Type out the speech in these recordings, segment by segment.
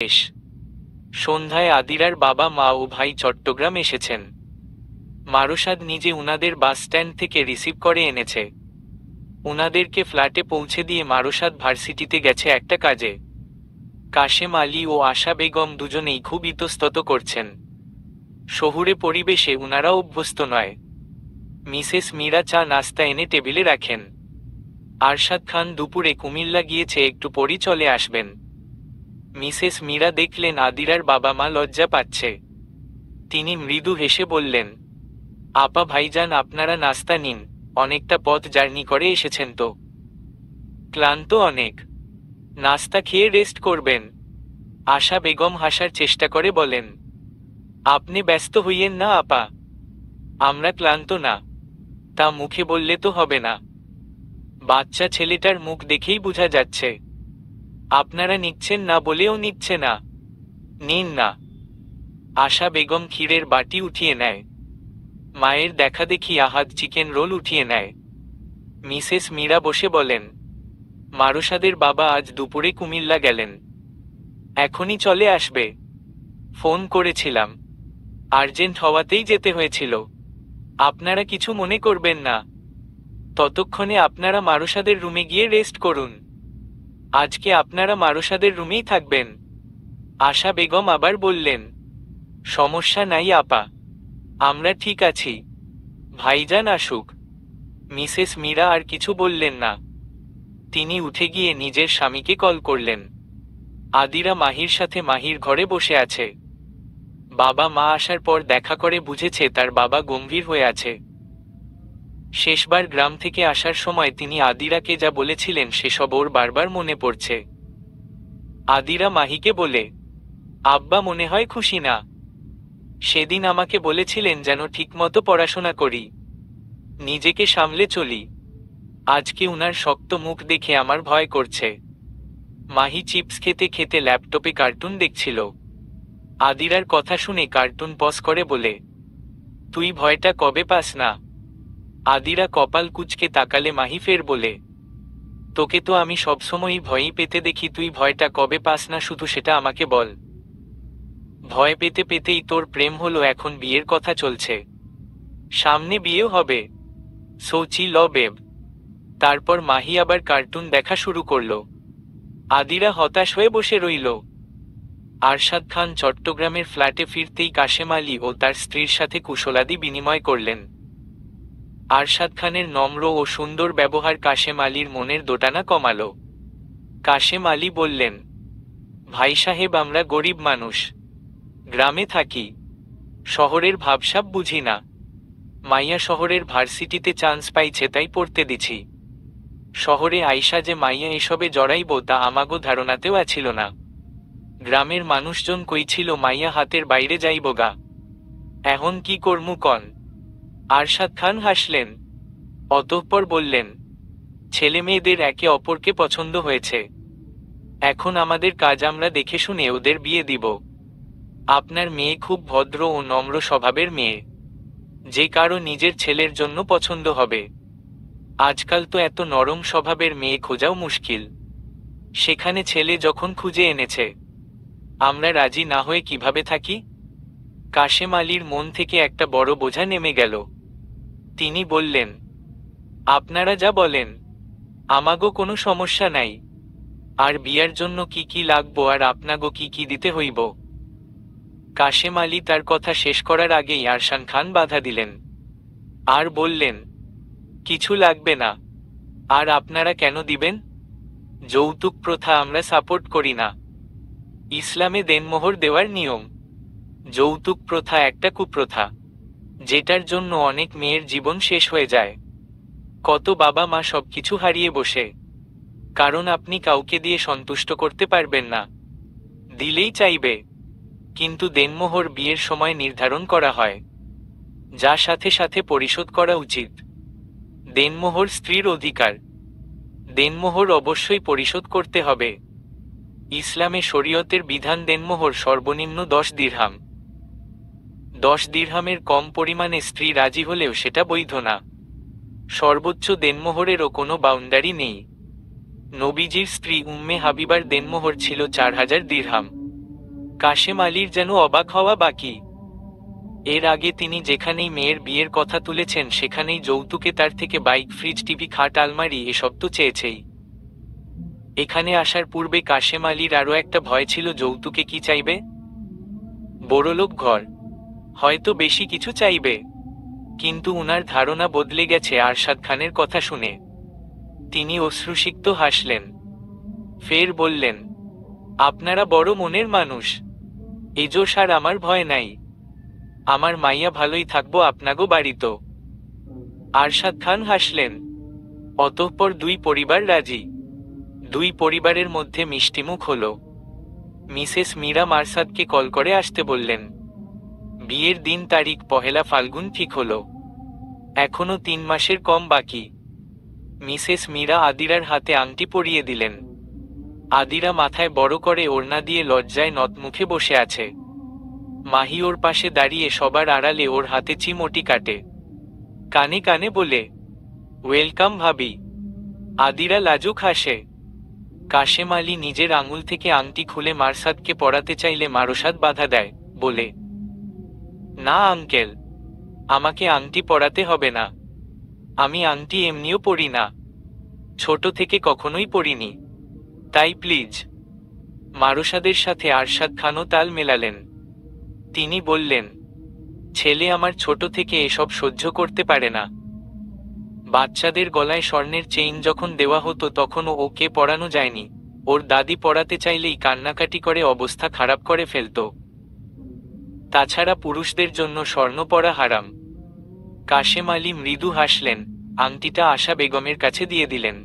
শেষ সন্ধ্যায় আদিরার বাবা মা ও ভাই চট্টগ্রাম এসেছেন। মারুশাদ নিজে উনাদের বাস স্ট্যান্ড থেকে রিসিভ করে এনেছে। উনাদেরকে ফ্ল্যাটে পৌঁছে দিয়ে মারুশাদ ভার্সিটিতে গেছে একটা কাজে। কাশেম আলী ও আশা বেগম দুজনেই খুব ইতস্তত করছেন। শহুরে পরিবেশে উনারা অভ্যস্ত নয়। মিসেস মীরা চা নাস্তা এনে টেবিলে রাখেন। আরশাদ খান দুপুরে কুমিল্লা গিয়েছে, একটু পরই চলে আসবেন। মিসেস মীরা দেখলেন আদিরার বাবা মা লজ্জা পাচ্ছে। তিনি মৃদু হেসে বললেন, আপা ভাইজান আপনারা নাস্তা নিন, অনেকটা পথ জার্নি করে এসেছেন তো, ক্লান্ত অনেক, নাস্তা খেয়ে রেস্ট করবেন। আশা বেগম হাসার চেষ্টা করে বলেন, আপনি ব্যস্ত হইয়েন না আপা, আমরা ক্লান্ত না। তা মুখে বললে তো হবে না, বাচ্চা ছেলেটার মুখ দেখেই বোঝা যাচ্ছে। আপনারা নিচ্ছেন না বলেও নিচ্ছে না, নিন না। আশা বেগম ক্ষীরের বাটি উঠিয়ে নেয়। মায়ের দেখা দেখি আহাদ চিকেন রোল উঠিয়ে নেয়। মিসেস মীরা বসে বলেন, মারুশাদের বাবা আজ দুপুরে কুমিল্লা গেলেন, এখনই চলে আসবে। ফোন করেছিলাম, আর্জেন্ট হওয়াতেই যেতে হয়েছিল। আপনারা কিছু মনে করবেন না, ততক্ষণে আপনারা মারুশাদের রুমে গিয়ে রেস্ট করুন। আজকে আপনারা মারুশাদের রুমেই থাকবেন। আশা বেগম আবার বললেন, সমস্যা নাই আপা, আমরা ঠিক আছি, ভাইজান আসুক। মিসেস মীরা আর কিছু বললেন না। তিনি উঠে গিয়ে নিজের স্বামীকে কল করলেন। আদিরা মাহির সাথে মাহির ঘরে বসে আছে। বাবা মা আসার পর দেখা করে বুঝেছে তার বাবা গম্ভীর হয়ে আছে। শেষবার গ্রাম থেকে আসার সময় তিনি আদিরাকে যা বলেছিলেন সেসব ওর বারবার মনে পড়ছে। আদিরা মাহিকে বলে, আব্বা মনে হয় খুশি না, সেদিন আমাকে বলেছিলেন যেন ঠিকমতো পড়াশোনা করি, নিজেকে সামলে চলি। আজকে উনার শক্ত মুখ দেখে আমার ভয় করছে। মাহি চিপস খেতে খেতে ল্যাপটপে কার্টুন দেখছিল। আদিরার কথা শুনে কার্টুন পজ করে বলে, তুই ভয়টা কবে পাস না? আদিরা কপাল কুঁচকে তাকালে মাহি ফের বলে, তোকে তো আমি সবসময়ই ভয়ই পেতে দেখি, তুই ভয়টা কবে পাস না শুধু সেটা আমাকে বল। ভয় পেতে পেতেই তোর প্রেম হলো, এখন বিয়ের কথা চলছে, সামনে বিয়েও হবে, সোচি ল বেব। তারপর মাহি আবার কার্টুন দেখা শুরু করল। আদিরা হতাশ হয়ে বসে রইল। আরশাদ খান চট্টগ্রামের ফ্ল্যাটে ফিরতেই কাশেম আলী ও তার স্ত্রীর সাথে কুশলাদি বিনিময় করলেন। আরশাদ খানের নম্র ও সুন্দর ব্যবহার কাশেম আলীর মনের দোটানা কমাল। কাশেম আলী বললেন, ভাই সাহেব আমরা গরিব মানুষ, গ্রামে থাকি, শহরের ভাবসাব বুঝি না। মাইয়া শহরের ভার্সিটিতে চান্স পাইছে তাই পড়তে দিছি। শহরে আইসা যে মাইয়া এসবে জড়াইব তা আমাগো ধারণাতেও আছিল না। গ্রামের মানুষজন কইছিল মাইয়া হাতের বাইরে যাইব গা, এখন কি করমু কন? আরশাদ খান হাসলেন, অতঃপর বললেন, ছেলে মেয়েদের একে অপরকে পছন্দ হয়েছে, এখন আমাদের কাজ আমরা দেখে শুনে ওদের বিয়ে দিব। আপনার মেয়ে খুব ভদ্র ও নম্র স্বভাবের মেয়ে, যে কারো নিজের ছেলের জন্য পছন্দ হবে। আজকাল তো এত নরম স্বভাবের মেয়ে খোঁজাও মুশকিল, সেখানে ছেলে যখন খুঁজে এনেছে, আমরা রাজি না হয়ে কিভাবে থাকি? কাশেম আলীর মন থেকে একটা বড় বোঝা নেমে গেল। তিনি বললেন, আপনারা যা বলেন, আমাগো কোনো সমস্যা নাই। আর বিয়ার জন্য কি কি লাগবো আর আপনাগো কি কি দিতে হইব? কাশেম আলী তার কথা শেষ করার আগেই আরশান খান বাধা দিলেন আর বললেন, কিছু লাগবে না। আর আপনারা কেন দিবেন? যৌতুক প্রথা আমরা সাপোর্ট করি না। ইসলামে দেনমোহর দেওয়ার নিয়ম। যৌতুক প্রথা একটা কুপ্রথা, যেটার জন্য অনেক মেয়ের জীবন শেষ হয়ে যায়। কত বাবা মা সবকিছু হারিয়ে বসে, কারণ আপনি কাউকে দিয়ে সন্তুষ্ট করতে পারবেন না, দিলেই চাইবে। কিন্তু দেনমোহর বিয়ের সময় নির্ধারণ করা হয়, যা সাথে সাথে পরিশোধ করা উচিত। দেনমোহর স্ত্রীর অধিকার, দেনমোহর অবশ্যই পরিশোধ করতে হবে। ইসলামে শরীয়তের বিধান দেনমোহর সর্বনিম্ন 10 দিরহাম। 10 দিরহামের কম পরিমাণে স্ত্রী রাজি হলেও সেটা বৈধ না। সর্বোচ্চ দেনমোহরেরও কোনো বাউন্ডারি নেই। নবীজির স্ত্রী উম্মে হাবিবার দেনমোহর ছিল 4000 দিরহাম। কাশেম আলীর যেন অবাক হওয়া বাকি। এর আগে তিনি যেখানেই মেয়ের বিয়ের কথা তুলেছেন সেখানেই যৌতুকে তার থেকে বাইক, ফ্রিজ, টিভি, খাট, আলমারি এসব তো চেয়েছেই। এখানে আসার পূর্বে কাশেম আলীর আরও একটা ভয় ছিল, যৌতুকে কি চাইবে? বড়লোক ঘর, হয়তো বেশি কিছু চাইবে। কিন্তু উনার ধারণা বদলে গেছে আরশাদ খানের কথা শুনে। তিনি অশ্রুসিক্ত হাসলেন, ফের বললেন, আপনারা বড় মনের মানুষ, এজো সার আমার ভয় নাই। আমার মাইয়া ভালোই থাকবো আপনাগো বাড়িতো। আরশাদ খান হাসলেন। অতঃপর দুই পরিবার রাজি। দুই পরিবারের মধ্যে মিষ্টিমুখ হলো। মিসেস মীরা মারসাদকে কল করে আসতে বললেন। বিয়ের দিন তারিখ 1 ফাল্গুন ঠিক হলো। এখনো 3 মাসের কম বাকি। মিসেস মীরা আদিরার হাতে আংটি পরিয়ে দিলেন। আদিরা মাথায় বড় করে ওড়না দিয়ে লজ্জায় নতমুখে বসে আছে। মাহি ওর পাশে দাঁড়িয়ে সবার আড়ালে ওর হাতে চিমটি কাটে, কানে কানে বলে, ওয়েলকাম ভাবি। আদিরা লাজুক হাসে। কাশেম আলী নিজের আঙুল থেকে আংটি খুলে মারসাদকে পরাতে চাইলে মারসাদ বাধা দেয়, বলে, না আঙ্কেল, আমাকে আংটি পরাতে হবে না। আমি আংটি এমনিও পরি না, ছোট থেকে কখনোই পরিনি, তাই প্লিজ। মারসাদের সাথে আরশাদ খানও তাল মেলালেন। তিনি বললেন, ছেলে আমার ছোট থেকে এসব সহ্য করতে পারে না। বাচ্চাদের গলায় স্বর্ণের চেইন যখন দেওয়া হতো তখনও ওকে পরানো যায়নি। ওর দাদি পরাতে চাইলেই কান্নাকাটি করে অবস্থা খারাপ করে ফেলত। তাছাড়া পুরুষদের জন্য স্বর্ণ পরা হারাম। কাশেম আলী মৃদু হাসলেন, আংটিটা আশা বেগমের কাছে দিয়ে দিলেন।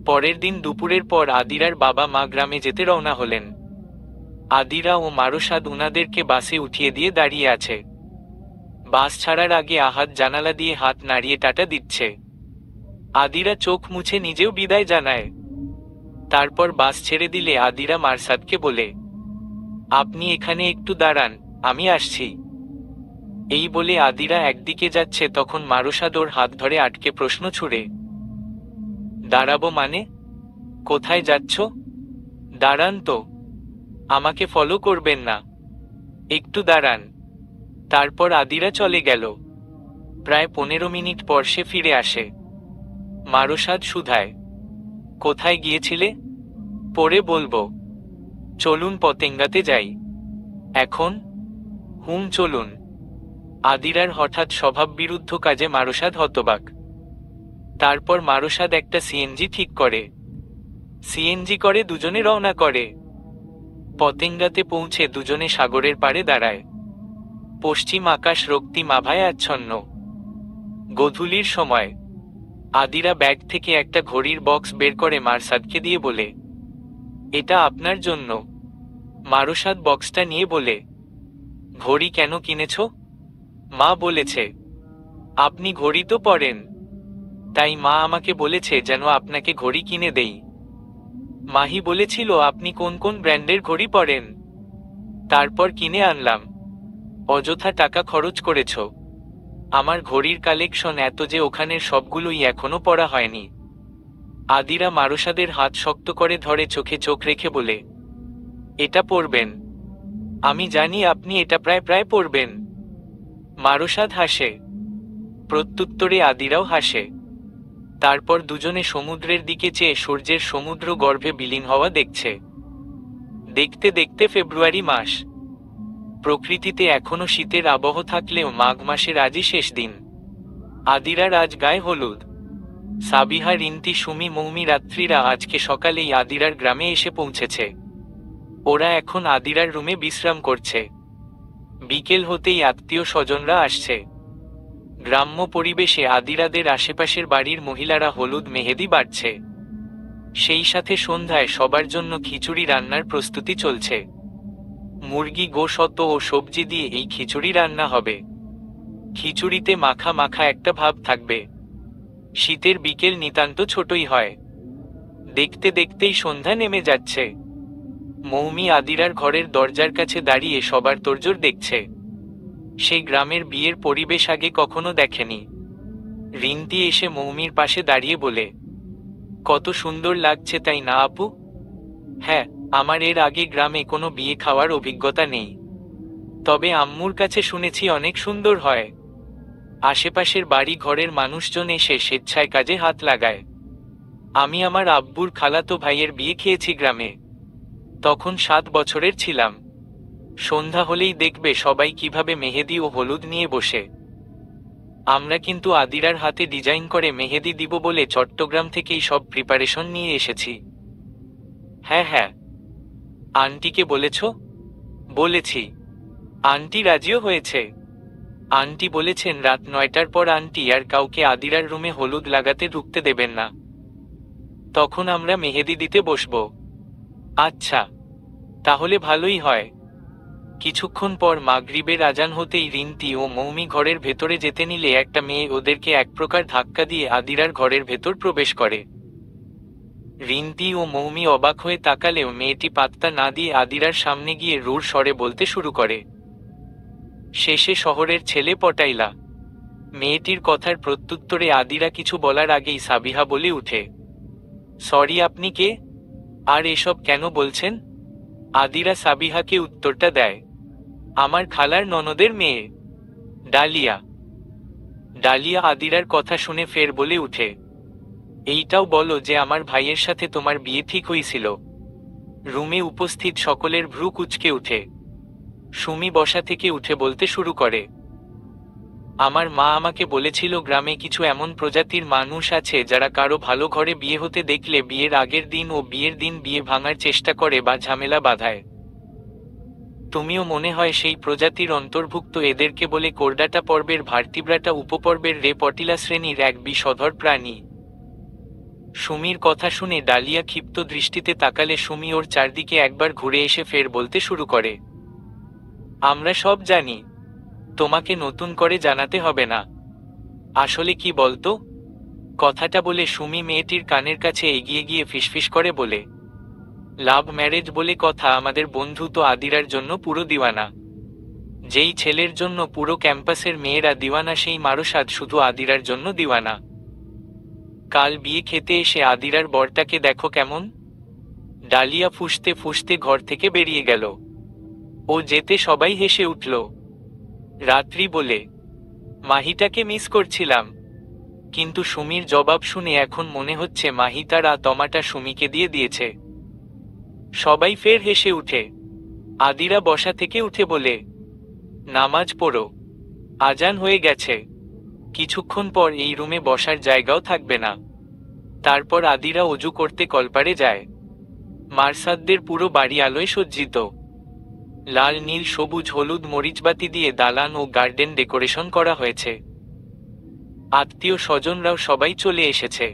পরের দিন দুপুরের পর আদিরার বাবা মা গ্রামে যেতে রওনা হলেন। আদিরা ও মারসাদ উনাদেরকে বাসে উঠিয়ে দিয়ে দাঁড়িয়ে আছে। বাস ছাড়ার আগে আহাদ জানালা দিয়ে হাত নাড়িয়ে টাটা দিচ্ছে। আদিরা চোখ মুছে নিজেও বিদায় জানায়। তারপর বাস ছেড়ে দিলে আদিরা মারসাদকে বলে, আপনি এখানে একটু দাঁড়ান, আমি আসছি। এই বলে আদিরা একদিকে যাচ্ছে তখন মারসাদ ওর হাত ধরে আটকে প্রশ্ন ছুড়ে, দাঁড়াবো মানে? কোথায় যাচ্ছ? দাঁড়ান তো, আমাকে ফলো করবেন না, একটু দাঁড়ান। তারপর আদিরা চলে গেল। প্রায় 15 মিনিট পর সে ফিরে আসে। মারসাদ শুধায়, কোথায় গিয়েছিলে? পরে বলবো, চলুন পতেঙ্গাতে যাই। এখন? হুম চলুন। আদিরার হঠাৎ স্বভাব বিরুদ্ধ কাজে মারসাদ হতবাক। তারপর মারসাদ একটা সিএনজি ঠিক করে। সিএনজি করে দুজনে রওনা করে। পতেঙ্গাতে পৌঁছে দুজনে সাগরের পাড়ে দাঁড়ায়। পশ্চিম আকাশ রক্তিম আভায় আচ্ছন্ন। গোধূলির সময়। আদিরা ব্যাগ থেকে একটা ঘড়ির বক্স বের করে মারসাদকে দিয়ে বলে, এটা আপনার জন্য। মারসাদ বক্সটা নিয়ে বলে, ঘড়ি কেন কিনেছ? মা বলেছে। আপনি ঘড়ি তো পরেন, তাই মা আমাকে বলেছে যেন আপনাকে ঘড়ি কিনে দেই। মাহি বলেছিল আপনি কোন কোন ব্র্যান্ডের ঘড়ি পরেন, তারপর কিনে আনলাম। অযথা টাকা খরচ করেছ। আমার ঘড়ির কালেকশন এত যে ওখানের সবগুলোই এখনো পরা হয়নি। আদিরা মারসাদের হাত শক্ত করে ধরে চোখে চোখ রেখে বলে, এটা পরবেন। আমি জানি আপনি এটা প্রায় প্রায় পরবেন। মারসাদ হাসে। প্রত্যুত্তরে আদিরাও হাসে। তারপর দুজনে সমুদ্রের দিকে চেয়ে সূর্যের সমুদ্র গর্ভে বিলীন হওয়া দেখছে। দেখতে দেখতে ফেব্রুয়ারি মাস। প্রকৃতিতে এখনো শীতের আবহ থাকলেও মাঘ মাসের আজই শেষ দিন। আদিরার আজ গায়ে হলুদ। সাবিহা, রিন্তি, সুমি, মৌমি রাত্রিরা আজকে সকালেই আদিরার গ্রামে এসে পৌঁছেছে। ওরা এখন আদিরার রুমে বিশ্রাম করছে। বিকেল হতেই আত্মীয় স্বজনরা আসছে। গ্রাম্য পরিবেশে আদিরাদের আশেপাশের বাড়ির মহিলারা হলুদ মেহেদি বাড়ছে। সেই সাথে সন্ধ্যায় সবার জন্য খিচুড়ি রান্নার প্রস্তুতি চলছে। মুরগি, গোশত ও সবজি দিয়ে এই খিচুড়ি রান্না হবে। খিচুড়িতে মাখা মাখা একটা ভাব থাকবে। শীতের বিকেল নিতান্ত ছোটই হয়। দেখতে দেখতেই সন্ধ্যা নেমে যাচ্ছে। মৌমি আদিরার ঘরের দরজার কাছে দাঁড়িয়ে সবার তোড়জোড় দেখছে। সেই গ্রামের বিয়ের পরিবেশ আগে কখনো দেখেনি। রিন্তি এসে মৌমির পাশে দাঁড়িয়ে বলে, কত সুন্দর লাগছে তাই না আপু? হ্যাঁ, আমার এর আগে গ্রামে কোনো বিয়ে খাওয়ার অভিজ্ঞতা নেই, তবে আম্মুর কাছে শুনেছি অনেক সুন্দর হয়। আশেপাশের বাড়ি ঘরের মানুষজন এসে স্বেচ্ছায় কাজে হাত লাগায়। আমি আমার আব্বুর খালাতো ভাইয়ের বিয়ে খেয়েছি গ্রামে, তখন 7 বছরের ছিলাম। সন্ধ্যা হলেই দেখবে সবাই কিভাবে মেহেদি ও হলুদ নিয়ে বসে। আমরা কিন্তু আদিরার হাতে ডিজাইন করে মেহেদি দিব বলে চট্টগ্রাম থেকেই সব প্রিপারেশন নিয়ে এসেছি। হ্যাঁ হ্যাঁ। আন্টিকে বলেছ? বলেছি, আন্টি রাজিও হয়েছে। আন্টি বলেছেন রাত 9টার পর আন্টি আর কাউকে আদিরার রুমে হলুদ লাগাতে ঢুকতে দেবেন না, তখন আমরা মেহেদি দিতে বসব। আচ্ছা, তাহলে ভালোই হয়। কিছুক্ষণ পর মাগরিবের আজান হতেই রিন্তি ও মৌমি ঘরের ভেতরে যেতে নিলে একটা মেয়ে ওদেরকে এক প্রকার ধাক্কা দিয়ে আদিরার ঘরের ভেতর প্রবেশ করে। রিন্তি ও মৌমি অবাক হয়ে তাকালেও মেয়েটি পাত্তা না দিয়ে আদিরার সামনে গিয়ে রূঢ় স্বরে বলতে শুরু করে, শেষে শহরের ছেলে পটাইলা। মেয়েটির কথার প্রত্যুত্তরে আদিরা কিছু বলার আগেই সাবিহা বলে উঠে, সরি, আপনি কে? আর এসব কেন বলছেন? আদিরা সাবিহাকে উত্তরটা দেয়, আমার খালার ননদের মেয়ে ডালিয়া। ডালিয়া আদিরার কথা শুনে ফের বলে উঠে, এইটাও বলো যে আমার ভাইয়ের সাথে তোমার বিয়ে ঠিক হয়েছিল। রুমে উপস্থিত সকলের ভ্রু কুঁচকে উঠে। সুমি বসা থেকে উঠে বলতে শুরু করে, আমার মা আমাকে বলেছিল গ্রামে কিছু এমন প্রজাতির মানুষ আছে যারা কারো ভালো ঘরে বিয়ে হতে দেখলে বিয়ের আগের দিন ও বিয়ের দিন বিয়ে ভাঙার চেষ্টা করে বা ঝামেলা বাঁধায়। তুমিও মনে হয় সেই প্রজাতির অন্তর্ভুক্ত। এদেরকে বলে কোরডাটা পর্বের ভার্টিব্রাটা উপপর্বের রেপটিলা শ্রেণীর এক বিষধর প্রাণী। সুমির কথা শুনে ডালিয়া ক্ষিপ্ত দৃষ্টিতে তাকালে সুমি ওর চারদিকে একবার ঘুরে এসে ফের বলতে শুরু করে, আমরা সব জানি, তোমাকে নতুন করে জানাতে হবে না। আসলে কি বলতো? কথাটা বলে সুমি মেয়েটির কানের কাছে এগিয়ে গিয়ে ফিসফিস করে বলে, লাভ ম্যারেজ বলে কথা, আমাদের বন্ধু তো আদিরার জন্য পুরো দিওয়ানা। যেই ছেলের জন্য পুরো ক্যাম্পাসের মেয়েরা দিওয়ানা সেই মারুসাদ শুধু আদিরার জন্য দিওয়ানা। কাল বিয়ে খেতে এসে আদিরার বরটাকে দেখো কেমন। ডালিয়া ফুঁসতে ফুঁসতে ঘর থেকে বেরিয়ে গেল। ও যেতে সবাই হেসে উঠল। রাত্রি বলে, মাহিটাকে মিস করছিলাম। কিন্তু সুমির জবাব শুনে এখন মনে হচ্ছে মাহি তার তমাটা সুমিকে দিয়ে দিয়েছে। সবাই ফের হেসে উঠে। আদিরা বসা থেকে উঠে বলে, নামাজ পড়ো, আজান হয়ে গেছে। কিছুক্ষণ পর এই রুমে বসার জায়গাও থাকবে না। তারপর আদিরা অজু করতে কলপারে যায়। মারসাদদের পুরো বাড়ি আলোয় সজ্জিত। লাল, নীল, সবুজ, হলুদ মরিচবাতি দিয়ে দালান ও গার্ডেন ডেকোরেশন করা হয়েছে। আত্মীয় স্বজনরাও সবাই চলে এসেছে।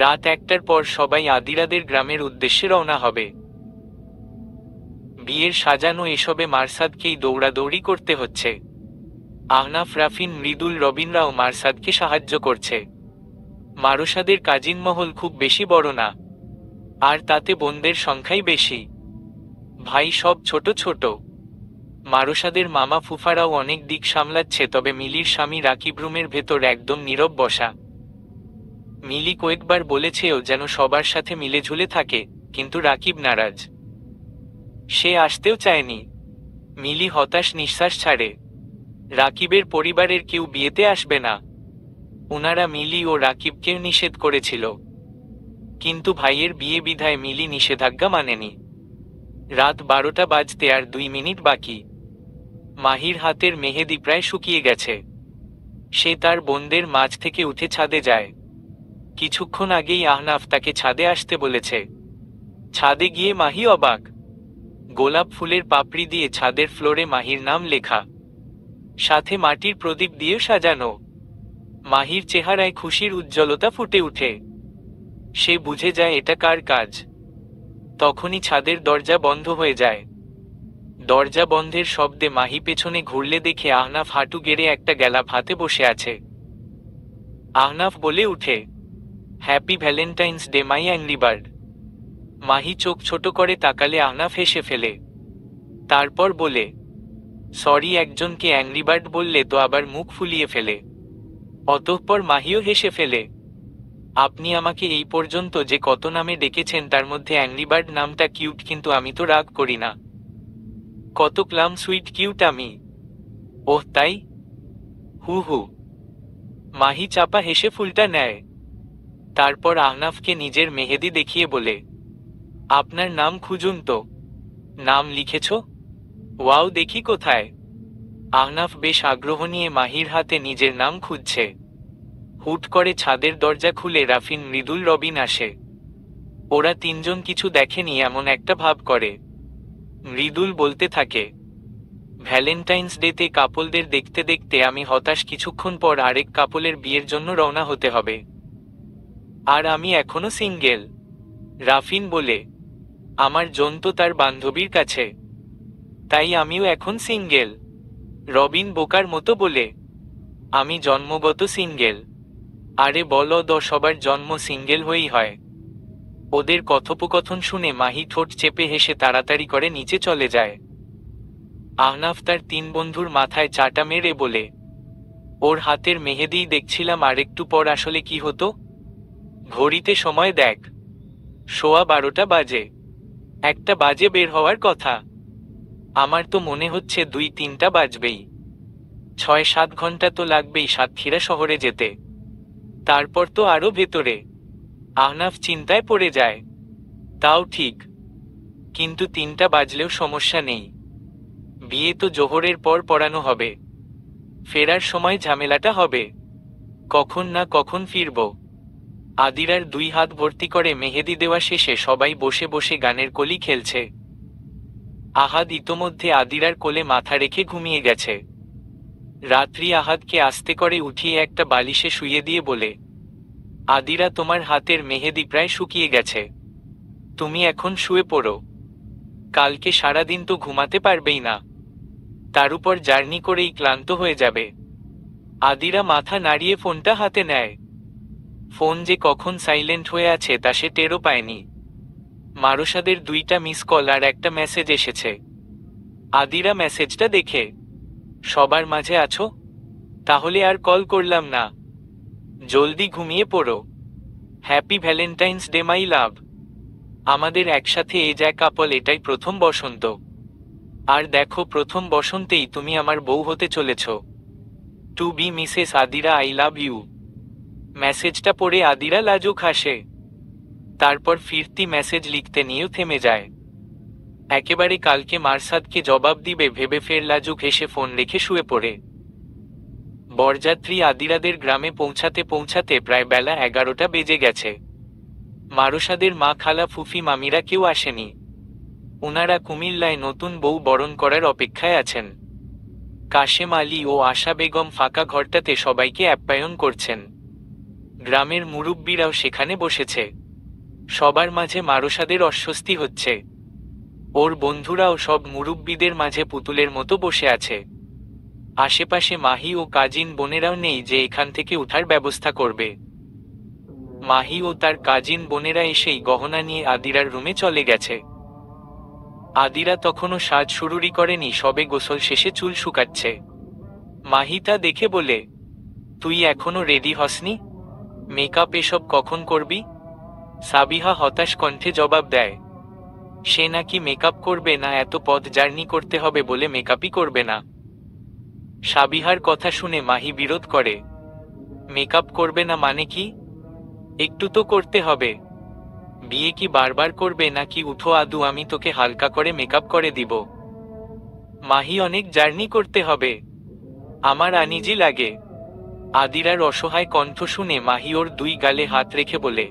রাত 1টার পর সবাই আদিরাদের গ্রামের উদ্দেশ্যে রওনা হবে। বিয়ের সাজানো এসবে মারসাদকেই দৌড়াদৌড়ি করতে হচ্ছে। আহনাফ, রাফিন, মৃদুল, রবিনরাও মারসাদকে সাহায্য করছে। মারসাদের কাজিন মহল খুব বেশি বড় না, আর তাতে বোনদের সংখ্যাই বেশি। ভাই সব ছোট ছোট। মারসাদের মামা ফুফারাও অনেক দিক সামলাচ্ছে, তবে মিলির স্বামী রাকিব রুমের ভেতর একদম নীরব বসা। মিলি কয়েকবার বলেছেও যেন সবার সাথে মিলে ঝুলে থাকে, কিন্তু রাকিব নারাজ। সে আসতেও চায়নি। মিলি হতাশ নিঃশ্বাস ছাড়ে। রাকিবের পরিবারের কেউ বিয়েতে আসবে না। ওনারা মিলি ও রাকিবকেও নিষেধ করেছিল, কিন্তু ভাইয়ের বিয়ে বিধায় মিলি নিষেধাজ্ঞা মানেনি। রাত 12টা বাজতে আর 2 মিনিট বাকি। মাহির হাতের মেহেদি প্রায় শুকিয়ে গেছে। সে তার বোনদের মাঝ থেকে উঠে ছাদে যায়। কিছুক্ষণ আগেই আহনাফ তাকে ছাদে আসতে বলেছে। ছাদে গিয়ে মাহি অবাক। গোলাপ ফুলের পাপড়ি দিয়ে ছাদের ফ্লোরে মাহির নাম লেখা, সাথে মাটির প্রদীপ দিয়ে সাজানো। মাহির চেহারায় খুশির উজ্জ্বলতা ফুটে উঠে। সে বুঝে যায় এটা কার কাজ। তখনই ছাদের দরজা বন্ধ হয়ে যায়। দরজা বন্ধের শব্দে মাহি পেছনে ঘুরলে দেখে আহনাফ হাঁটু গেড়ে একটা গ্যালাপ হাতে বসে আছে। আহনাফ বলে উঠে, happy Valentine's day my angry bird. Mahi চোখ ছোট করে তাকালে আহনাফ হেসে ফেলে। তারপর বলে, সরি, একজনকে অ্যাংরি বার্ড বললে তো আবার মুখ ফুলিয়ে ফেলে। অতঃপর মাহিও হেসে ফেলে। আপনি আমাকে এই পর্যন্ত যে কত নামে ডেকেছেন তার মধ্যে অ্যাংরি বার্ড নামটা কিউট, কিন্তু আমি তো রাগ করি না। কত প্লাম সুইট কিউট আমি। ওহ তাই? হু হু। মাহি চাপা হেসে ফুলটা নেয়। তারপর আহনাফকে নিজের মেহেদি দেখিয়ে বলে, আপনার নাম খুঁজুন তো। নাম লিখেছ? ওয়াও, দেখি কোথায়। আহনাফ বেশ আগ্রহ নিয়ে মাহির হাতে নিজের নাম খুঁজছে। হুট করে ছাদের দরজা খুলে রাফিন, মৃদুল, রবিন আসে। ওরা তিনজন কিছু দেখেনি এমন একটা ভাব করে। মৃদুল বলতে থাকে, ভ্যালেন্টাইন্স ডেতে কাপলদের দেখতে দেখতে আমি হতাশ, কিছুক্ষণ পর আরেক কাপলের বিয়ের জন্য রওনা হতে হবে। আর আমি এখনো সিঙ্গেল। রাফিন বলে, আমার জন তো তার বান্ধবীর কাছে, তাই আমিও এখন সিঙ্গেল। রবিন বোকার মতো বলে, আমি জন্মগত সিঙ্গেল। আরে বলো দ, সবার জন্ম সিঙ্গেল হয়েই হয়। ওদের কথোপকথন শুনে মাহি ঠোঁট চেপে হেসে তাড়াতাড়ি করে নিচে চলে যায়। আহনাফ তার তিন বন্ধুর মাথায় চাটা মেরে বলে, ওর হাতের মেহেদিই দেখছিলাম, আরেকটু পর আসলে কি হতো। ঘড়িতে সময় দেখ, 12:15 বাজে। 1টা বাজে বের হওয়ার কথা। আমার তো মনে হচ্ছে 2-3টা বাজবেই। 6-7 ঘন্টা তো লাগবেই সাতক্ষীরা শহরে যেতে। তারপর তো আরো ভেতরে। আহনাফ চিন্তায় পড়ে যায়। তাও ঠিক, কিন্তু 3টা বাজলেও সমস্যা নেই। বিয়ে তো জোহরের পর পড়ানো হবে। ফেরার সময় ঝামেলাটা হবে, কখন না কখন ফিরব। আদিরার 2 হাত ভর্তি করে মেহেদি দেওয়া শেষে সবাই বসে বসে গানের কলি খেলছে। আহাদ ইতোমধ্যে আদিরার কোলে মাথা রেখে ঘুমিয়ে গেছে। রাত্রি আহাদকে আস্তে করে উঠিয়ে একটা বালিশে শুইয়ে দিয়ে বলে, আদিরা, তোমার হাতের মেহেদি প্রায় শুকিয়ে গেছে, তুমি এখন শুয়ে পড়ো। কালকে সারাদিন তো ঘুমাতে পারবেই না, তার উপর জার্নি করেই ক্লান্ত হয়ে যাবে। আদিরা মাথা নাড়িয়ে ফোনটা হাতে নেয়। ফোন যে কখন সাইলেন্ট হয়ে আছে তা সে টেরও পায়নি। মারুসাদের 2টা মিস কল আর একটা মেসেজ এসেছে। আদিরা মেসেজটা দেখে, সবার মাঝে আছো? তাহলে আর কল করলাম না, জলদি ঘুমিয়ে পড়ো। হ্যাপি ভ্যালেন্টাইন্স ডে মাই লাভ। আমাদের একসাথে এজ এ কাপল, এটাই প্রথম বসন্ত। আর দেখো, প্রথম বসন্তেই তুমি আমার বউ হতে চলেছ। টু বি মিসেস আদিরা, আই লাভ ইউ। মেসেজটা পড়ে আদিরা লাজুক হাসে। তারপর ফিরতি মেসেজ লিখতে নিয়েও থেমে যায়। একেবারে কালকে মারসাদকে জবাব দিবে ভেবে ফের লাজুক হেসে ফোন রেখে শুয়ে পড়ে। বরযাত্রী আদিরাদের গ্রামে পৌঁছাতে পৌঁছাতে প্রায় বেলা 11টা বেজে গেছে। মারুসাদের মা, খালা, ফুফি, মামিরা কেউ আসেনি। ওনারা কুমিল্লায় নতুন বউ বরণ করার অপেক্ষায় আছেন। কাশেম আলী ও আশা বেগম ফাঁকা ঘরটাতে সবাইকে আপ্যায়ন করছেন। গ্রামের মুরুব্বিরাও সেখানে বসেছে। সবার মাঝে মারুসাদের অস্বস্তি হচ্ছে। ওর বন্ধুরাও সব মুরুব্বিদের মাঝে পুতুলের মতো বসে আছে। আশেপাশে মাহি ও কাজিন বোনেরাও নেই যে এখান থেকে উঠার ব্যবস্থা করবে। মাহি ও তার কাজিন বোনেরা এসেই গহনা নিয়ে আদিরার রুমে চলে গেছে। আদিরা তখনও সাজ শুরুই করেনি, সবে গোসল শেষে চুল শুকাচ্ছে। মাহি তা দেখে বলে, তুই এখনো রেডি হসনি? মেকআপ এসব কখন করবি? সাবিহা হতাশ কণ্ঠে জবাব দেয়, সে নাকি মেকআপ করবে না, এত পথ জার্নি করতে হবে বলে মেকআপই করবে না। সাবিহার কথা শুনে মাহি বিরোধ করে, মেকআপ করবে না মানে কি? একটু তো করতে হবে। বিয়ে কি বারবার করবে নাকি? উঠো আদু, আমি তোকে হালকা করে মেকআপ করে দিব। মাহি, অনেক জার্নি করতে হবে, আমার আনিজি লাগে। আদিরার অসহায় কণ্ঠ শুনে মাহি ওর 2 গালে হাত রেখে বলে,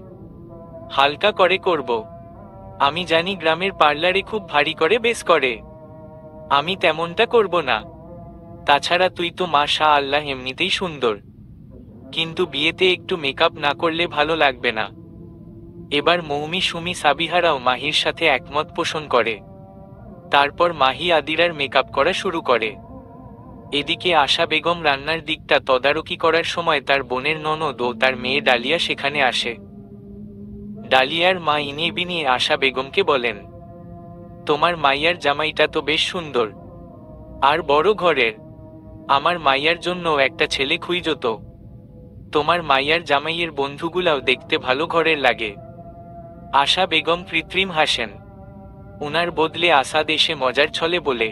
হালকা করে করব। আমি জানি গ্রামের পার্লারে খুব ভারী করে বেশ করে, আমি তেমনটা করব না। তাছাড়া তুই তো মাশা আল্লাহ এমনিতেই সুন্দর, কিন্তু বিয়েতে একটু মেকআপ না করলে ভালো লাগবে না। এবার মৌমি, সুমি, সাবিহারাও মাহির সাথে একমত পোষণ করে। তারপর মাহি আদিরার মেকআপ করা শুরু করে। এদিকে আশা বেগম রান্নার দিকটা তদারকি করার সময় তার বোনের ননদ ও তার মেয়ে ডালিয়া সেখানে আসে। ডালিয়ার মা ইনিয়ে বিনিয়ে আশা বেগমকে বলেন, তোমার মাইয়ার জামাইটা তো বেশ সুন্দর আর বড় ঘরের, আমার মাইয়ার জন্য একটা ছেলে খুঁজো তো। তোমার মাইয়ার জামাইয়ের বন্ধুগুলাও দেখতে ভালো ঘরের লাগে। আশা বেগম কৃত্রিম হাসেন। উনার বদলে আসাদ এসে মজার ছলে বলে,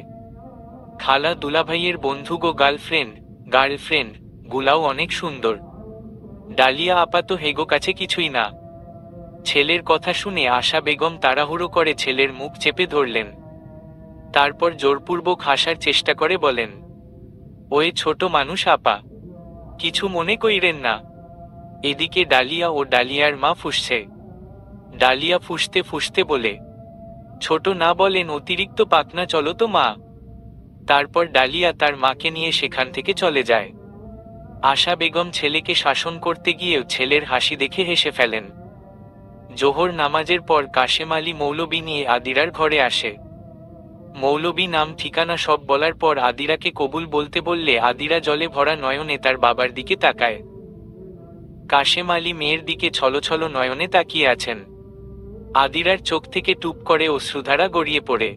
খালা দুলাভাইয়ের বন্ধু গো, গার্লফ্রেন্ড গুলাও অনেক সুন্দর। ডালিয়া আপা তো হেগো কাছে কিছুই না। ছেলের কথা শুনে আশা বেগম তাড়াহুড়ো করে ছেলের মুখ চেপে ধরলেন। তারপর জোরপূর্বক হাসার চেষ্টা করে বলেন, ওই ছোট মানুষ আপা, কিছু মনে কইরেন না। এদিকে ডালিয়া ও ডালিয়ার মা ফুঁসছে। ডালিয়া ফুঁসতে ফুঁসতে বলে, ছোট না বলেন, অতিরিক্ত পাকনা, চলো তো মা। তারপর ডালিয়া তার মাকে নিয়ে সেখান থেকে চলে যায়। আশা বেগম ছেলেকে শাসন করতে গিয়েও ছেলের হাসি দেখে হেসে ফেলেন। জোহর নামাজের পর কাশেম আলী মৌলবী নিয়ে আদিরার ঘরে আসে। মৌলবী নাম ঠিকানা সব বলার পর আদিরাকে কবুল বলতে বললে আদিরা জলে ভরা নয়নে তার বাবার দিকে তাকায়। কাশেম আলী মেয়ের দিকে ছলছল নয়নে তাকিয়ে আছেন। আদিরার চোখ থেকে টুপ করে অশ্রুধারা গড়িয়ে পড়ে।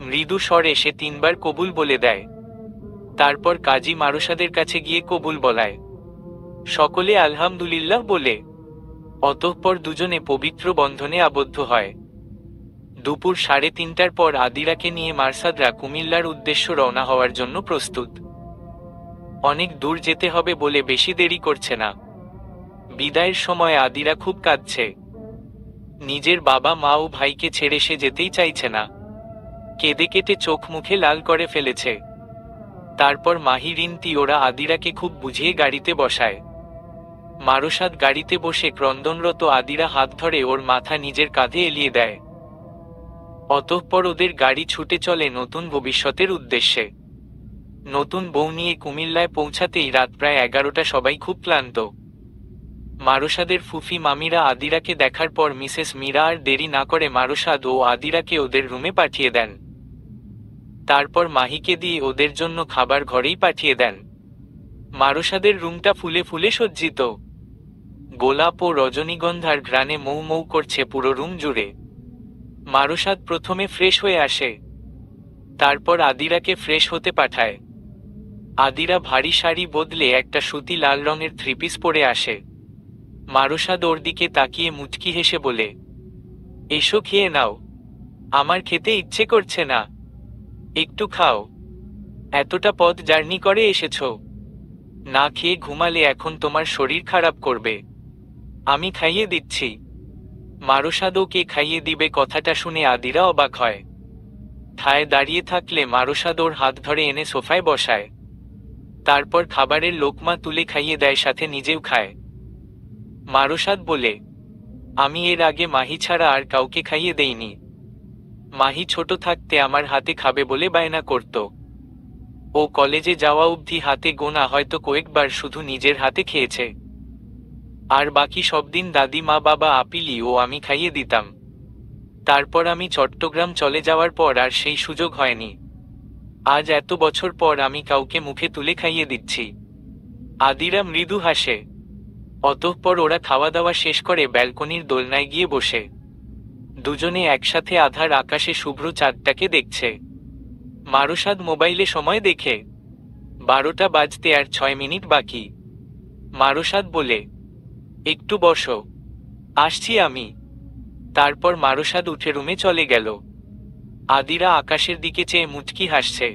মৃদু স্বরে সে 3 বার কবুল বলে দেয়। তারপর কাজী মারুসাদের কাছে গিয়ে কবুল বলায়। সকলে আলহামদুলিল্লাহ বলে অতঃপর দুজনে পবিত্র বন্ধনে আবদ্ধ হয়। দুপুর 3:30টার পর আদিরাকে নিয়ে মারসাদরা কুমিল্লার উদ্দেশ্য রওনা হওয়ার জন্য প্রস্তুত। অনেক দূর যেতে হবে বলে বেশি দেরি করছে না। বিদায়ের সময় আদিরা খুব কাঁদছে। নিজের বাবা মা ও ভাইকে ছেড়ে সে যেতেই চাইছে না। কেঁদে কেটে চোখ মুখে লাল করে ফেলেছে। তারপর মাহিরিনতি ওরা আদিরাকে খুব বুঝিয়ে গাড়িতে বসায়। মারুসাদ গাড়িতে বসে ক্রন্দনরত আদিরা হাত ধরে ওর মাথা নিজের কাঁধে এলিয়ে দেয়। অতঃপর ওদের গাড়ি ছুটে চলে নতুন ভবিষ্যতের উদ্দেশ্যে। নতুন বউ নিয়ে কুমিল্লায় পৌঁছাতেই রাত প্রায় 11টা। সবাই খুব ক্লান্ত। মারুসাদের ফুফি মামিরা আদিরাকে দেখার পর মিসেস মীরা আর দেরি না করে মারুসাদ ও আদিরাকে ওদের রুমে পাঠিয়ে দেন। তারপর মাহিকে দিয়ে ওদের জন্য খাবার ঘরেই পাঠিয়ে দেন। মারুসাদের রুমটা ফুলে ফুলে সজ্জিত। গোলাপ ও রজনীগন্ধার ঘ্রাণে মৌ মৌ করছে পুরো রুম জুড়ে। মারুসাদ প্রথমে ফ্রেশ হয়ে আসে। তারপর আদিরাকে ফ্রেশ হতে পাঠায়। আদিরা ভারী শাড়ি বদলে একটা সুতি লাল রঙের 3 পিস পরে আসে। মারুসাদ ওর দিকে তাকিয়ে মুচকি হেসে বলে, এসো খেয়ে নাও। আমার খেতে ইচ্ছে করছে না। একটু খাও। এতটা পথ জার্নি করে এসেছো, না খেয়ে ঘুমালে এখন তোমার শরীর খারাপ করবে। আমি খাইয়ে দিচ্ছি। মারুসাদ ওকে খাইয়ে দিবে কথাটা শুনে আদিরা অবাক হয়। ঠায় দাঁড়িয়ে থাকলে মারুসাদ ওর হাত ধরে এনে সোফায় বসায়। তারপর খাবারের লোকমা তুলে খাইয়ে দেয়, সাথে নিজেও খায়। মারুসাদ বলে, আমি এর আগে মাহি ছাড়া আর কাউকে খাইয়ে দেইনি। মাহি ছোট থাকতে আমার হাতে খাবে বলে বায়না করত। ও কলেজে যাওয়া অবধি হাতে গোনা হয়তো কয়েকবার শুধু নিজের হাতে খেয়েছে। আর বাকি সব দিন দাদি মা বাবা আপিলি ও আমি খাইয়ে দিতাম। তারপর আমি চট্টগ্রাম চলে যাওয়ার পর আর সেই সুযোগ হয়নি। আজ এত বছর পর আমি কাউকে মুখে তুলে খাইয়ে দিচ্ছি। আদিরা মৃদু হাসে। অতঃপর ওরা খাওয়া দাওয়া শেষ করে ব্যালকনির দোলনায় গিয়ে বসে। দুজনে একসাথে আধার আকাশে শুভ্র চাঁদটাকে দেখছে। মারুসাদ মোবাইলে সময় দেখে 12টা বাজতে আর 6 মিনিট বাকি। মারুসাদ বলে, একটু বসো, আসছি আমি। তারপর মারুসাদ উঠে রুমে চলে গেল। আদিরা আকাশের দিকে চেয়ে মুচকি হাসছে।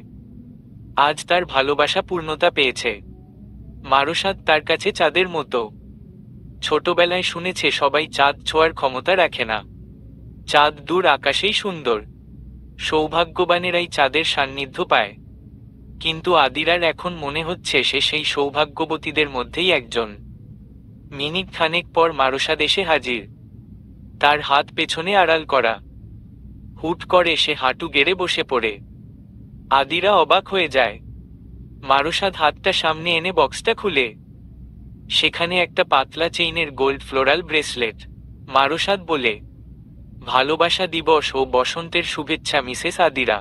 আজ তার ভালোবাসা পূর্ণতা পেয়েছে। মারুসাদ তার কাছে চাঁদের মতো। ছোটবেলায় শুনেছে সবাই চাঁদ ছোঁয়ার ক্ষমতা রাখে না। চাঁদ দূর আকাশেই সুন্দর। সৌভাগ্যবানেরাই চাঁদের সান্নিধ্য পায়। কিন্তু আদিরার এখন মনে হচ্ছে সে সেই সৌভাগ্যবতীদের মধ্যেই একজন। মিনিট খানেক পর মারুসাদ এসে হাজির। তার হাত পেছনে আড়াল করা। হুট করে সে হাঁটু গেড়ে বসে পড়ে। আদিরা অবাক হয়ে যায়। মারুসাদ হাতটা সামনে এনে বক্সটা খুলে। সেখানে একটা পাতলা চেইনের গোল্ড ফ্লোরাল ব্রেসলেট। মারুসাদ বলে, ভালোবাসা দিবস ও বসন্তের শুভেচ্ছা মিসেস আদিরা।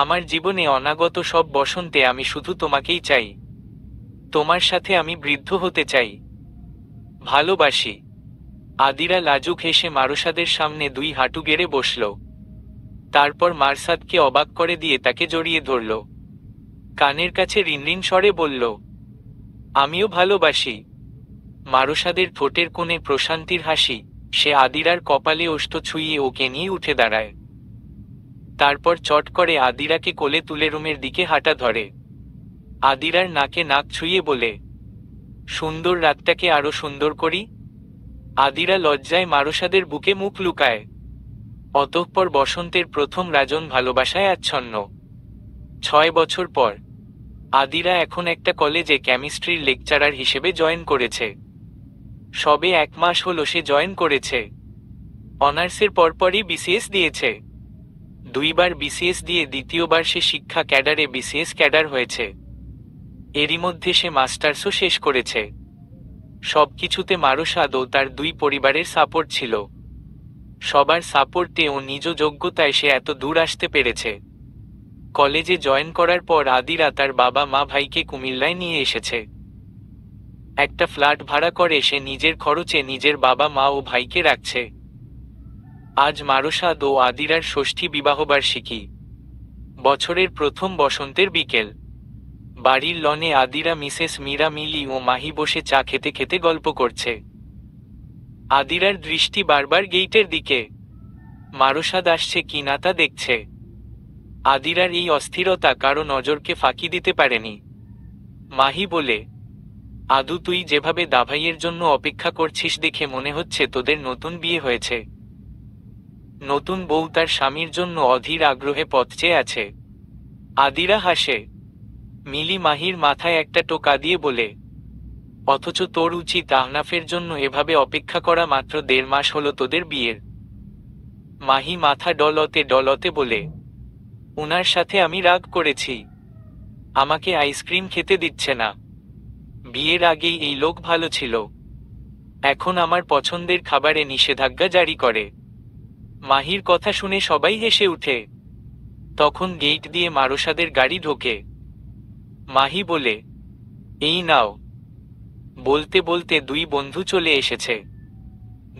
আমার জীবনে অনাগত সব বসন্তে আমি শুধু তোমাকেই চাই। তোমার সাথে আমি বৃদ্ধ হতে চাই। ভালোবাসি। আদিরা লাজুক হেসে মারুসাদের সামনে 2 হাঁটু গেড়ে বসল। তারপর মারসাদকে অবাক করে দিয়ে তাকে জড়িয়ে ধরল। কানের কাছে রিনরিন স্বরে বলল, আমিও ভালোবাসি। মারুষাদের ঠোঁটের কোণে প্রশান্তির হাসি। সে আদিরার কপালে ওষ্ঠ ছুঁয়ে ওকে নিয়ে উঠে দাঁড়ায়। তারপর চট করে আদিরাকে কোলে তুলে রুমের দিকে হাঁটা ধরে। আদিরার নাকে নাক ছুঁয়ে বলে, সুন্দর রাতটাকে আরো সুন্দর করি। আদিরা লজ্জায় মারুষাদের বুকে মুখ লুকায়। অতঃপর বসন্তের প্রথম রাজন ভালোবাসায় আচ্ছন্ন। 6 বছর পর আদিরা এখন একটা কলেজে কেমিস্ট্রির লেকচারার হিসেবে জয়েন করেছে। সবে 1 মাস হলো সে জয়েন করেছে। অনার্সের পরপরই বিসিএস দিয়েছে। 2 বার বিসিএস দিয়ে দ্বিতীয়বার সে শিক্ষা ক্যাডারে বিসিএস ক্যাডার হয়েছে। এরই মধ্যে সে মাস্টার্সও শেষ করেছে। সবকিছুতে মারুষাদ ও তার 2 পরিবারের সাপোর্ট ছিল। সবার সাপোর্টে ও নিজ যোগ্যতায় সে এত দূর আসতে পেরেছে। কলেজে জয়েন করার পর আদিরা তার বাবা মা ভাইকে কুমিল্লায় নিয়ে এসেছে। একটা ফ্ল্যাট ভাড়া করে সে নিজের খরচে নিজের বাবা মা ও ভাইকে রাখছে। আজ মারুষাদ ও আদিরার ষষ্ঠী বিবাহবার্ষিকী। বছরের প্রথম বসন্তের বিকেল। বাড়ির লনে আদিরা, মিসেস মীরা, মিলি ও মাহি বসে চা খেতে খেতে গল্প করছে। আদিরার দৃষ্টি বারবার গেইটের দিকে। মারুষাদ আসছে কিনা তা দেখছে। আদিরার এই অস্থিরতা কারো নজরকে ফাঁকি দিতে পারেনি। মাহি বলে, আদু, তুই যেভাবে দাভাইয়ের জন্য অপেক্ষা করছিস দেখে মনে হচ্ছে তোদের নতুন বিয়ে হয়েছে। নতুন বউ তার স্বামীর জন্য অধীর আগ্রহে পথ চেয়ে আছে। আদিরা হাসে। মিলি মাহির মাথায় একটা টোকা দিয়ে বলে, অথচ তোর উচিত আহনাফের জন্য এভাবে অপেক্ষা করা। মাত্র 1.5 মাস হলো তোদের বিয়ের। মাহি মাথা ডলতে ডলতে বলে, উনার সাথে আমি রাগ করেছি। আমাকে আইসক্রিম খেতে দিচ্ছে না। বিয়ের আগেই এই লোক ভালো ছিল, এখন আমার পছন্দের খাবারে নিষেধাজ্ঞা জারি করে। মাহির কথা শুনে সবাই হেসে উঠে। তখন গেট দিয়ে মারুষাদের গাড়ি ঢোকে। মাহি বলে, এই নাও। বলতে বলতে 2 বন্ধু চলে এসেছে।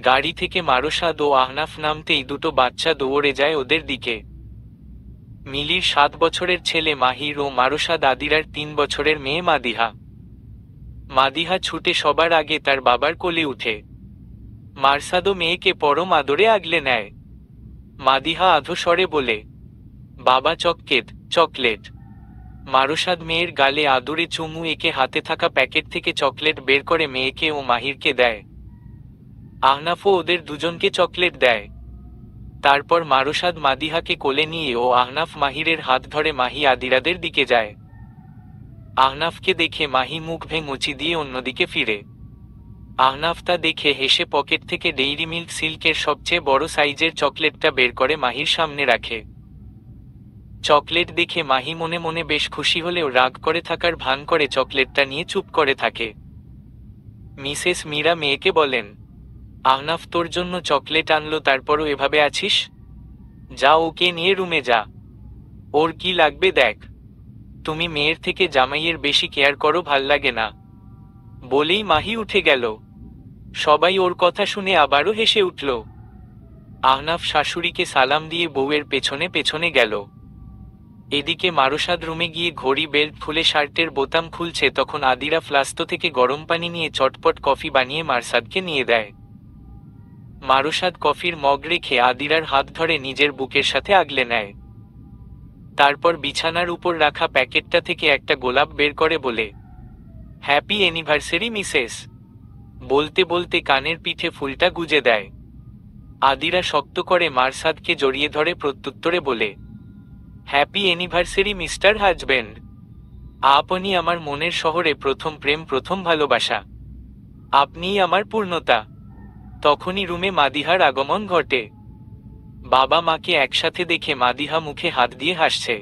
গাড়ি থেকে মারুষাদ ও আহনাফ নামতেই 2টো বাচ্চা দৌড়ে যায় ওদের দিকে। মিলির 7 বছরের ছেলে মাহির ও মারুষাদ আদিরার 3 বছরের মেয়ে মাদিহা। মাদিহা ছুটে সবার আগে তার বাবার কোলে উঠে। মারসাদও মেয়েকে পরম আদরে আগলে নেয়। মাদিহা আধো স্বরে বলে, বাবা চকলেট চকলেট। মারুষাদ মেয়ের গালে আদুরে চুমু এঁকে হাতে থাকা প্যাকেট থেকে চকলেট বের করে মেয়েকে ও মাহিরকে দেয়। আহনাফও ওদের দুজনকে চকলেট দেয়। তারপর মারুষাদ মাদিহাকে কোলে নিয়ে ও আহনাফ মাহিরের হাত ধরে মাহি আদিরাদের দিকে যায়। আহনাফকে দেখে মাহি মুখ মুচি দিয়ে অন্যদিকে ফিরে। আহনাফ তা দেখে হেসে পকেট থেকে ডেইরি মিল্ক সিল্কের সবচেয়ে বড় সাইজের চকলেটটা বের করে মাহির সামনে রাখে। চকলেট দেখে মাহি মনে মনে বেশ খুশি হলেও রাগ করে থাকার ভান করে চকলেটটা নিয়ে চুপ করে থাকে। মিসেস মীরা মেয়েকে বলেন, আহনাফ তোর জন্য চকলেট আনলো, তারপরও এভাবে আছিস? যা, ওকে নিয়ে রুমে যা। ওর কি লাগবে দেখ। তুমি মেয়ের থেকে জামাইয়ের বেশি কেয়ার করো, ভাল লাগে না। বলেই মাহি উঠে গেল। সবাই ওর কথা শুনে আবারও হেসে উঠল। আহনাফ শাশুড়িকে সালাম দিয়ে বউয়ের পেছনে পেছনে গেল। এদিকে মারুষাদ রুমে গিয়ে ঘড়ি বেল্ট খুলে শার্টের বোতাম খুলছে, তখন আদিরা ফ্লাস্ক থেকে গরম পানি নিয়ে চটপট কফি বানিয়ে মারসাদকে নিয়ে দেয়। মারুষাদ কফির মগ রেখে আদিরার হাত ধরে নিজের বুকের সাথে আগলে নেয়। তারপর বিছানার উপর রাখা প্যাকেটটা থেকে একটা গোলাপ বের করে বলে, হ্যাপি অ্যানিভার্সারি মিসেস। বলতে বলতে কানের পিঠে ফুলটা গুজে দেয়। আদিরা শক্ত করে মারসাদকে জড়িয়ে ধরে প্রত্যুত্তরে বলে, হ্যাপি অ্যানিভার্সারি মিস্টার হাজব্যান্ড। আপনি আমার মনের শহরে প্রথম প্রেম, প্রথম ভালোবাসা। আপনিই আমার পূর্ণতা। তখনই রুমে মাদিহার আগমন ঘটে। বাবা মাকে একসাথে দেখে মাদিহা মুখে হাত দিয়ে হাসছে।